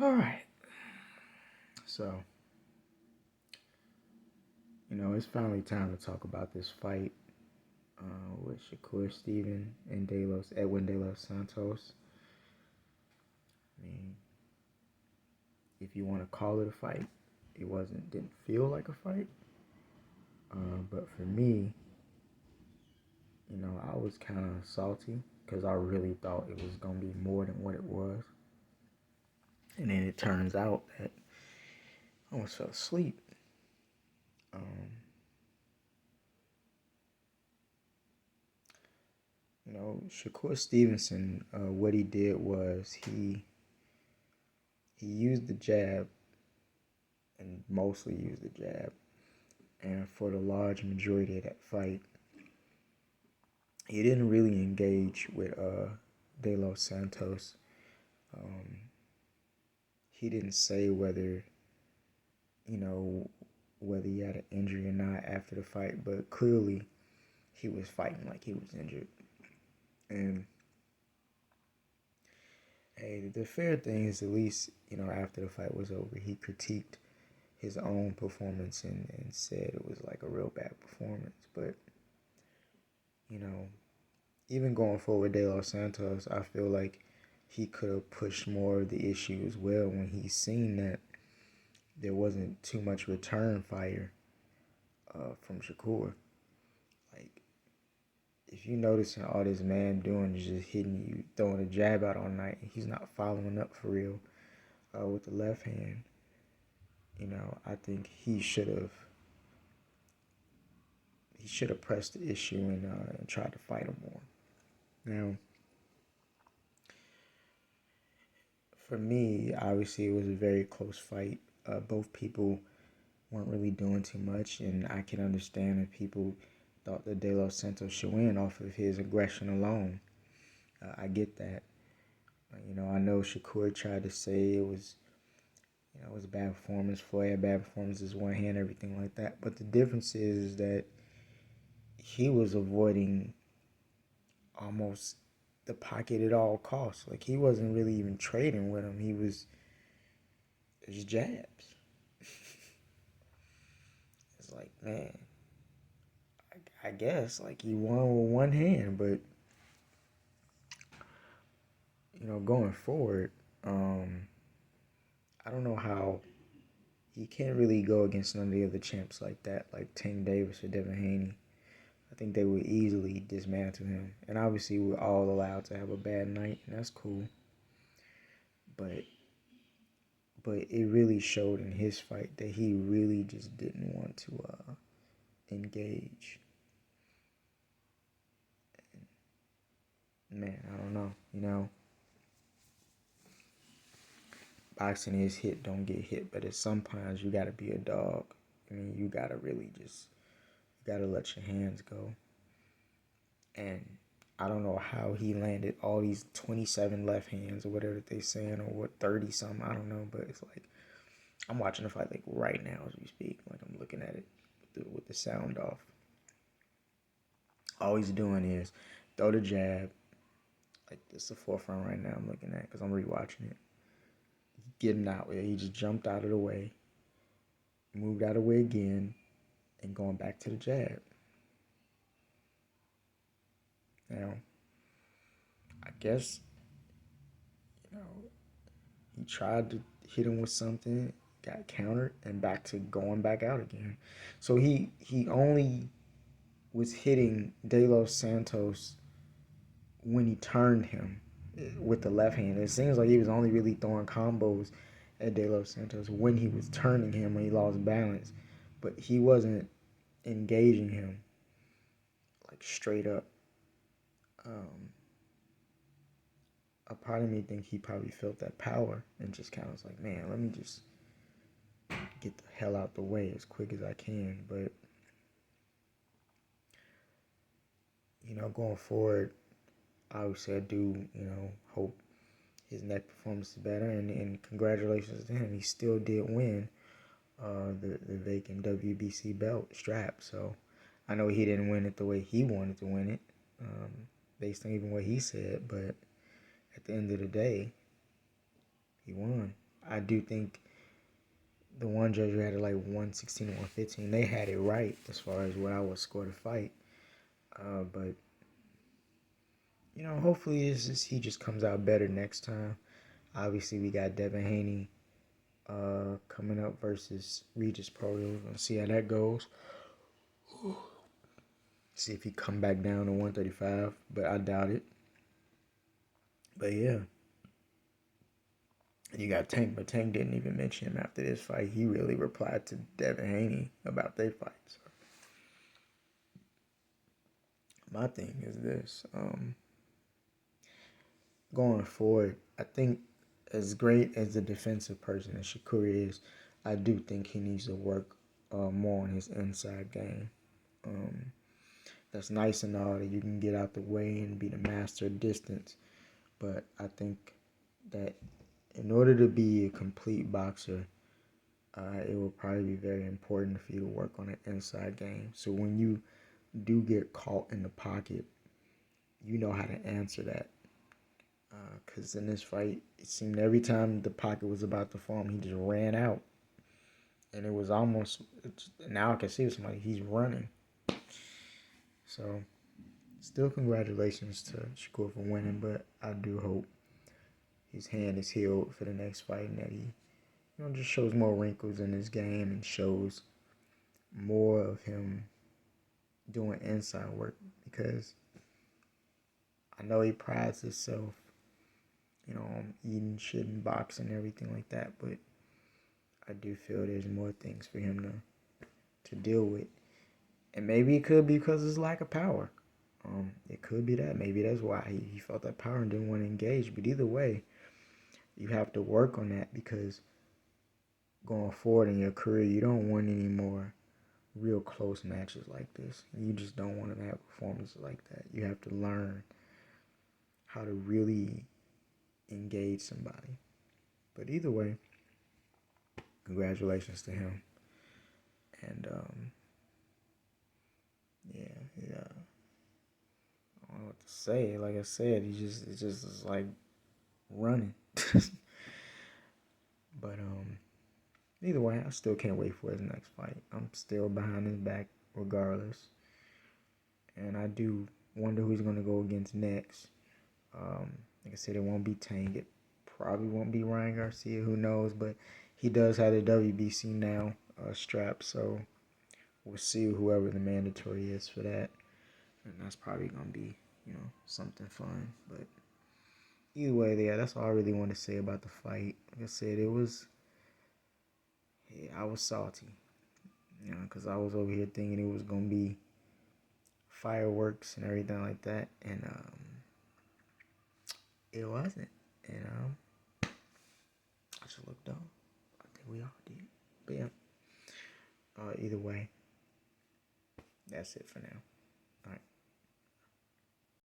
All right. So, it's finally time to talk about this fight with Shakur Stevenson and Edwin De Los Santos. I mean, if you want to call it a fight, didn't feel like a fight. But for me, I was kind of salty because I really thought it was going to be more than what it was. And then it turns out that I almost fell asleep. Um, Shakur Stevenson, what he did was he used the jab and mostly used the jab. And for the large majority of that fight, he didn't really engage with De Los Santos. He didn't say whether he had an injury or not after the fight, but clearly he was fighting like he was injured. And hey, the fair thing is, at least, after the fight was over, he critiqued his own performance and said it was like a real bad performance. But, you know, even going forward, De Los Santos, I feel like he could have pushed more of the issue as well when he seen that there wasn't too much return fire from Shakur. Like, if you noticing all this man doing is just hitting you, throwing a jab out all night, and he's not following up for real with the left hand, I think he should have pressed the issue and tried to fight him more. Now, for me, obviously, it was a very close fight. Both people weren't really doing too much, and I can understand if people thought that De Los Santos should win off of his aggression alone. I get that. I know Shakur tried to say it was a bad performance. Floyd had bad performances, one hand, everything like that. But the difference is that he was avoiding almost the pocket at all costs. Like, he wasn't really even trading with him. He was just jabs. It's like, man, I guess like he won with one hand, but going forward, I don't know how he can't really go against none of the other champs like that, like Tank Davis or Devin Haney. I think they would easily dismantle him. And obviously, we're all allowed to have a bad night, and that's cool. But it really showed in his fight that he really just didn't want to engage. And man, I don't know. Boxing is hit, don't get hit. But at some times, you got to be a dog. I mean, you got to really you got to let your hands go. And I don't know how he landed all these 27 left hands or whatever they saying, or what, 30 something, I don't know. But it's like, I'm watching the fight like right now as we speak. Like, I'm looking at it with the sound off. All he's doing is throw the jab. Like, this is the forefront right now I'm looking at because I'm rewatching it. Getting out there. He just jumped out of the way, moved out of the way again, and going back to the jab. Now, I guess, he tried to hit him with something, got countered, and back to going back out again. So he only was hitting De Los Santos when he turned him with the left hand. It seems like he was only really throwing combos at De Los Santos when he was turning him when he lost balance. But he wasn't engaging him like straight up. A part of me think he probably felt that power and just kind of was like, man, let me just get the hell out the way as quick as I can. But going forward, obviously I do, hope his next performance is better, and congratulations to him. He still did win the vacant WBC belt strap. So I know he didn't win it the way he wanted to win it, based on even what he said, but at the end of the day, he won. I do think the one judge who had it like 116 to 115, they had it right as far as what I would score the fight. But hopefully he just comes out better next time. Obviously, we got Devin Haney coming up versus Regis Prograis. We're gonna see how that goes. See if he come back down to 135, but I doubt it. But yeah. And you got Tank, but Tank didn't even mention him after this fight. He really replied to Devin Haney about their fight. So my thing is this. Going forward, I think as great as a defensive person as Shakur is, I do think he needs to work more on his inside game. That's nice and all that you can get out the way and be the master of distance, but I think that in order to be a complete boxer, it will probably be very important for you to work on an inside game. So when you do get caught in the pocket, you know how to answer that. Because in this fight, it seemed every time the pocket was about to form, he just ran out. And it was almost, now I can see somebody, he's running. So, still congratulations to Shakur for winning, but I do hope his hand is healed for the next fight and that he just shows more wrinkles in his game and shows more of him doing inside work, because I know he prides himself, on eating shit and boxing and everything like that, but I do feel there's more things for him to deal with. And maybe it could be because of his lack of power. It could be that. Maybe that's why he felt that power and didn't want to engage. But either way, you have to work on that, because going forward in your career, you don't want any more real close matches like this. You just don't want to have performances like that. You have to learn how to really engage somebody. But either way, congratulations to him. And yeah. I don't know what to say. Like I said, it just is like running. But either way, I still can't wait for his next fight. I'm still behind his back regardless. And I do wonder who he's going to go against next. Like I said, it won't be Tank. It probably won't be Ryan Garcia. Who knows? But he does have the WBC now strap. So we'll see whoever the mandatory is for that. And that's probably going to be, something fun. But either way, yeah, that's all I really want to say about the fight. Like I said, I was salty. Because I was over here thinking it was going to be fireworks and everything like that. And it wasn't. And I just looked dumb. I think we all did. But yeah. Either way, that's it for now.